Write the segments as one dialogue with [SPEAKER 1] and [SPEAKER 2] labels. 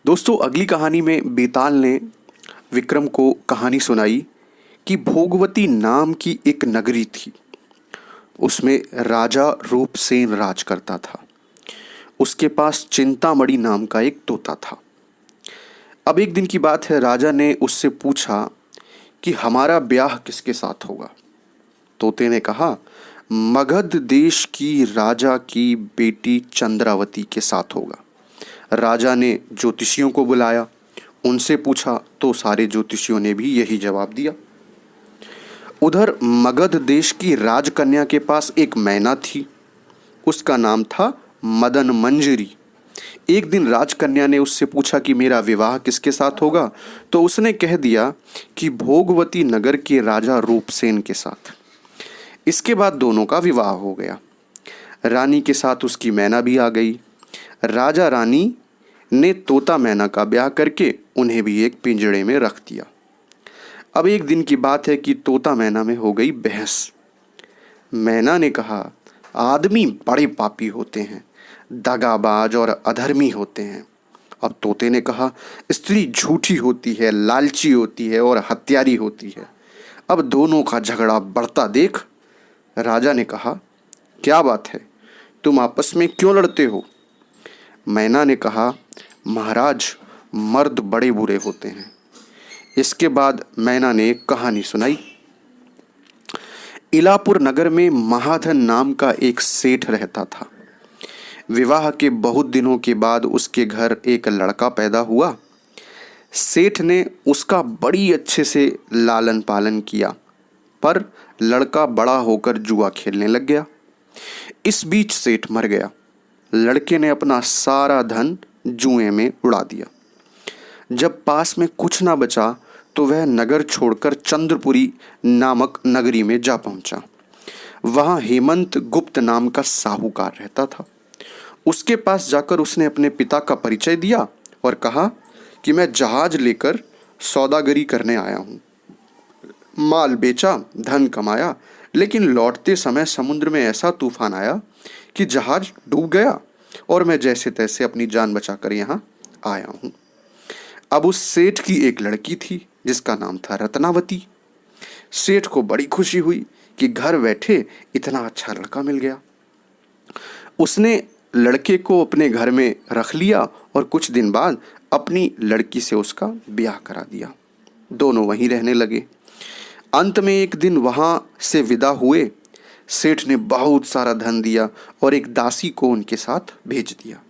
[SPEAKER 1] दोस्तों, अगली कहानी में बेताल ने विक्रम को कहानी सुनाई कि भोगवती नाम की एक नगरी थी। उसमें राजा रूपसेन राज करता था। उसके पास चिंतामणि नाम का एक तोता था। अब एक दिन की बात है, राजा ने उससे पूछा कि हमारा ब्याह किसके साथ होगा। तोते ने कहा, मगध देश की राजा की बेटी चंद्रावती के साथ होगा। राजा ने ज्योतिषियों को बुलाया, उनसे पूछा तो सारे ज्योतिषियों ने भी यही जवाब दिया। उधर मगध देश की राजकन्या के पास एक मैना थी। उसका नाम था मदन मंजरी। एक दिन राजकन्या ने उससे पूछा कि मेरा विवाह किसके साथ होगा, तो उसने कह दिया कि भोगवती नगर के राजा रूपसेन के साथ। इसके बाद दोनों का विवाह हो गया। रानी के साथ उसकी मैना भी आ गई। राजा रानी ने तोता मैना का ब्याह करके उन्हें भी एक पिंजड़े में रख दिया। अब एक दिन की बात है कि तोता मैना में हो गई बहस। मैना ने कहा, आदमी बड़े पापी होते हैं, दगाबाज और अधर्मी होते हैं। अब तोते ने कहा, स्त्री झूठी होती है, लालची होती है और हत्यारी होती है। अब दोनों का झगड़ा बढ़ता देख राजा ने कहा, क्या बात है, तुम आपस में क्यों लड़ते हो? मैना ने कहा, महाराज, मर्द बड़े बुरे होते हैं। इसके बाद मैना ने एक कहानी सुनाई। इलापुर नगर में महाधन नाम का एक सेठ रहता था। विवाह के बहुत दिनों के बाद उसके घर एक लड़का पैदा हुआ। सेठ ने उसका बड़ी अच्छे से लालन पालन किया, पर लड़का बड़ा होकर जुआ खेलने लग गया। इस बीच सेठ मर गया। लड़के ने अपना सारा धन जुए में उड़ा दिया। जब पास में कुछ ना बचा तो वह नगर छोड़कर चंद्रपुरी नामक नगरी में जा पहुंचा। वहां हेमंत गुप्त नाम का साहूकार रहता था। उसके पास जाकर उसने अपने पिता का परिचय दिया और कहा कि मैं जहाज लेकर सौदागरी करने आया हूँ। माल बेचा, धन कमाया, लेकिन लौटते समय समुद्र में ऐसा तूफान आया कि जहाज डूब गया और मैं जैसे तैसे अपनी जान बचाकर यहाँ आया हूँ। अब उस सेठ की एक लड़की थी जिसका नाम था रत्नावती। सेठ को बड़ी खुशी हुई कि घर बैठे इतना अच्छा लड़का मिल गया। उसने लड़के को अपने घर में रख लिया और कुछ दिन बाद अपनी लड़की से उसका ब्याह करा दिया। दोनों वहीं रहने लगे। अंत में एक दिन वहां से विदा हुए। सेठ ने बहुत सारा धन दिया और एक दासी को उनके साथ भेज दिया।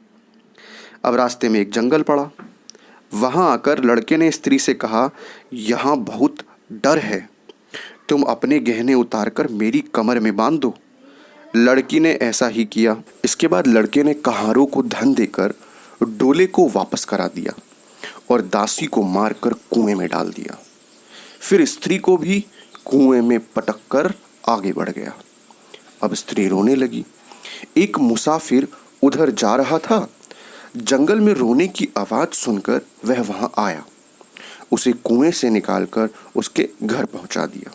[SPEAKER 1] अब रास्ते में एक जंगल पड़ा। वहां आकर लड़के ने स्त्री से कहा, यहाँ बहुत डर है, तुम अपने गहने उतारकर मेरी कमर में बांध दो। लड़की ने ऐसा ही किया। इसके बाद लड़के ने कहारों को धन देकर डोले को वापस करा दिया और दासी को मारकर कुएं में डाल दिया। फिर स्त्री को भी कुएं में पटक कर आगे बढ़ गया। अब स्त्री रोने लगी। एक मुसाफिर उधर जा रहा था। जंगल में रोने की आवाज सुनकर वह वहां आया। उसे कुएं से निकालकर उसके घर पहुंचा दिया।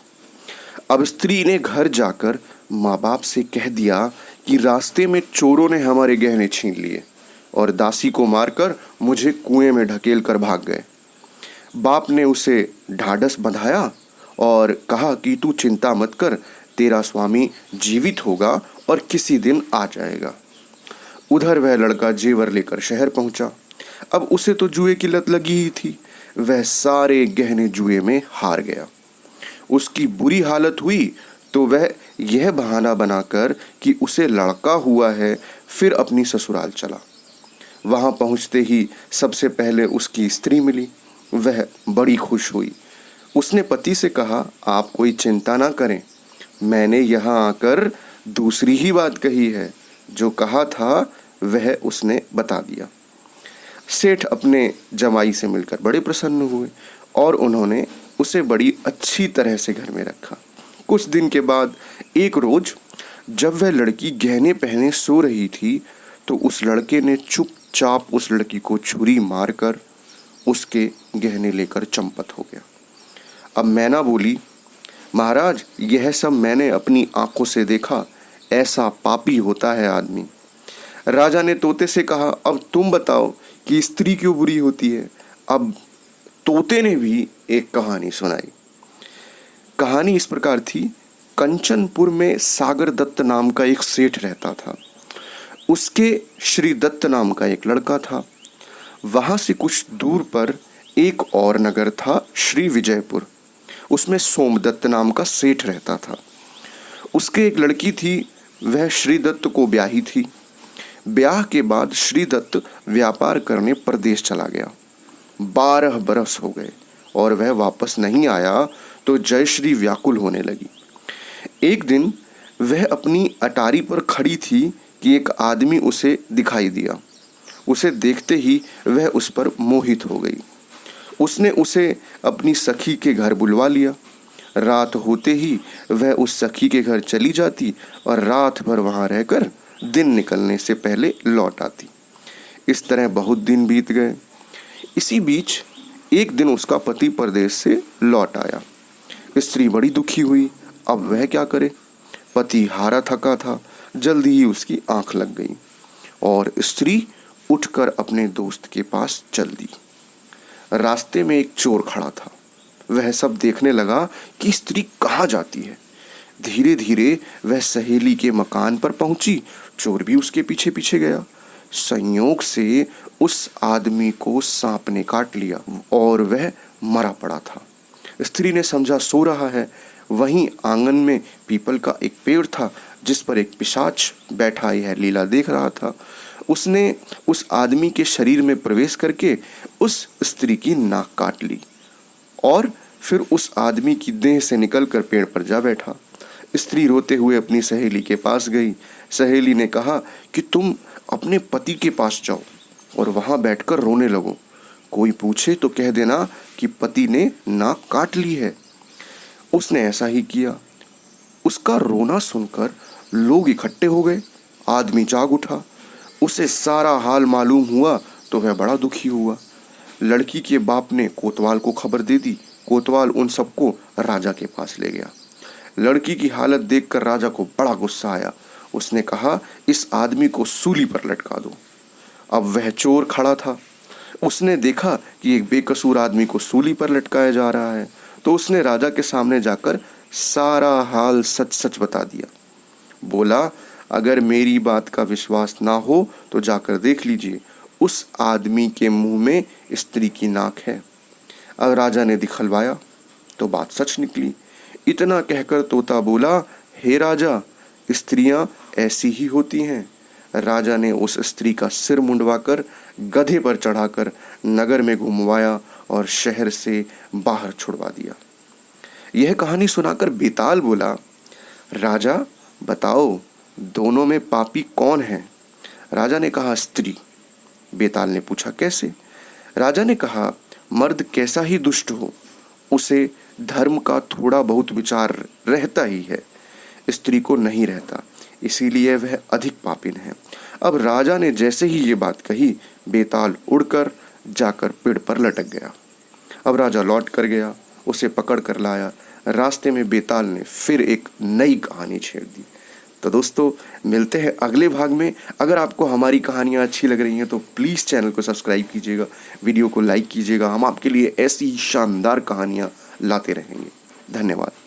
[SPEAKER 1] अब स्त्री ने घर जाकर माँ बाप से कह दिया कि रास्ते में चोरों ने हमारे गहने छीन लिए और दासी को मारकर मुझे कुएं में ढकेल कर भाग गए। बाप ने उसे ढाढ़स बंधाया और कहा कि तू चिंता मत कर, तेरा स्वामी जीवित होगा और किसी दिन आ जाएगा। उधर वह लड़का जेवर लेकर शहर पहुंचा। अब उसे तो जुए की लत लगी ही थी। वह सारे गहने जुए में हार गया। उसकी बुरी हालत हुई तो वह यह बहाना बनाकर कि उसे लड़का हुआ है, फिर अपनी ससुराल चला। वहां पहुंचते ही सबसे पहले उसकी स्त्री मिली। वह बड़ी खुश हुई। उसने पति से कहा, आप कोई चिंता ना करें, मैंने यहाँ आकर दूसरी ही बात कही है। जो कहा था वह उसने बता दिया। सेठ अपने जमाई से मिलकर बड़े प्रसन्न हुए और उन्होंने उसे बड़ी अच्छी तरह से घर में रखा। कुछ दिन के बाद एक रोज जब वह लड़की गहने पहने सो रही थी तो उस लड़के ने चुपचाप उस लड़की को छुरी मारकर उसके गहने लेकर चंपत हो गया। अब मैना बोली, महाराज, यह सब मैंने अपनी आंखों से देखा। ऐसा पापी होता है आदमी। राजा ने तोते से कहा, अब तुम बताओ कि स्त्री क्यों बुरी होती है। अब तोते ने भी एक कहानी सुनाई। कहानी इस प्रकार थी। कंचनपुर में सागर दत्त नाम का एक सेठ रहता था। उसके श्री दत्त नाम का एक लड़का था। वहाँ से कुछ दूर पर एक और नगर था, श्री विजयपुर। उसमें सोमदत्त नाम का सेठ रहता था। उसके एक लड़की थी, वह श्री दत्त को ब्याही थी। ब्याह के बाद श्री दत्त व्यापार करने परदेश चला गया। 12 बरस हो गए और वह वापस नहीं आया तो जयश्री व्याकुल होने लगी। एक दिन वह अपनी अटारी पर खड़ी थी कि एक आदमी उसे दिखाई दिया। उसे देखते ही वह उस पर मोहित हो गई। उसने उसे अपनी सखी के घर बुलवा लिया। रात होते ही वह उस सखी के घर चली जाती और रात भर वहाँ रहकर दिन निकलने से पहले लौट आती। इस तरह बहुत दिन बीत गए। इसी बीच एक दिन उसका पति परदेश से लौट आया। स्त्री बड़ी दुखी हुई। अब वह क्या करे। पति हारा थका था। जल्दी ही उसकी आंख लग गई और स्त्री उठकर अपने दोस्त के पास चल दी। रास्ते में एक चोर खड़ा था। वह सब देखने लगा कि स्त्री कहाँ जाती है। धीरे धीरे वह सहेली के मकान पर पहुंची। चोर भी उसके पीछे पीछे गया। संयोग से उस आदमी को सांप ने काट लिया और वह मरा पड़ा था। स्त्री ने समझा सो रहा है। वहीं आंगन में पीपल का एक पेड़ था जिस पर एक पिशाच बैठा यह लीला देख रहा था। उसने उस आदमी के शरीर में प्रवेश करके उस स्त्री की नाक काट ली और फिर उस आदमी की देह से निकलकर पेड़ पर जा बैठा। स्त्री रोते हुए अपनी सहेली के पास गई। सहेली ने कहा कि तुम अपने पति के पास जाओ और वहां बैठकर रोने लगो। कोई पूछे तो कह देना कि पति ने नाक काट ली है। उसने ऐसा ही किया। उसका रोना सुनकर लोग इकट्ठे हो गए। आदमी जाग उठा। उसे सारा हाल मालूम हुआ तो वह बड़ा दुखी हुआ। लड़की के बाप ने कोतवाल को खबर दे दी। कोतवाल उन सबको राजा के पास ले गया। लड़की की हालत देखकर राजा को बड़ा गुस्सा आया। उसने कहा, इस आदमी को सूली पर लटका दो। अब वह चोर खड़ा था। उसने देखा कि एक बेकसूर आदमी को सूली पर लटकाया जा रहा है तो उसने राजा के सामने जाकर सारा हाल सच सच बता दिया। बोला, अगर मेरी बात का विश्वास ना हो तो जाकर देख लीजिए, उस आदमी के मुंह में स्त्री की नाक है। अब राजा ने दिखलवाया तो बात सच निकली। इतना कहकर तोता बोला, हे राजा, स्त्रियां ऐसी ही होती हैं। राजा ने उस स्त्री का सिर मुंडवाकर गधे पर चढ़ाकर नगर में घुमवाया और शहर से बाहर छुड़वा दिया। यह कहानी सुनाकर बेताल बोला, राजा बताओ, दोनों में पापी कौन है। राजा ने कहा, स्त्री। बेताल ने पूछा, कैसे। राजा ने कहा, मर्द कैसा ही दुष्ट हो, उसे धर्म का थोड़ा बहुत विचार रहता ही है, स्त्री को नहीं रहता, इसीलिए वह अधिक पापिन है। अब राजा ने जैसे ही ये बात कही, बेताल उड़कर जाकर पेड़ पर लटक गया। अब राजा लौट कर गया, उसे पकड़ कर लाया। रास्ते में बेताल ने फिर एक नई कहानी छेड़ दी। तो दोस्तों, मिलते हैं अगले भाग में। अगर आपको हमारी कहानियाँ अच्छी लग रही हैं तो प्लीज़ चैनल को सब्सक्राइब कीजिएगा, वीडियो को लाइक कीजिएगा। हम आपके लिए ऐसी शानदार कहानियाँ लाते रहेंगे। धन्यवाद।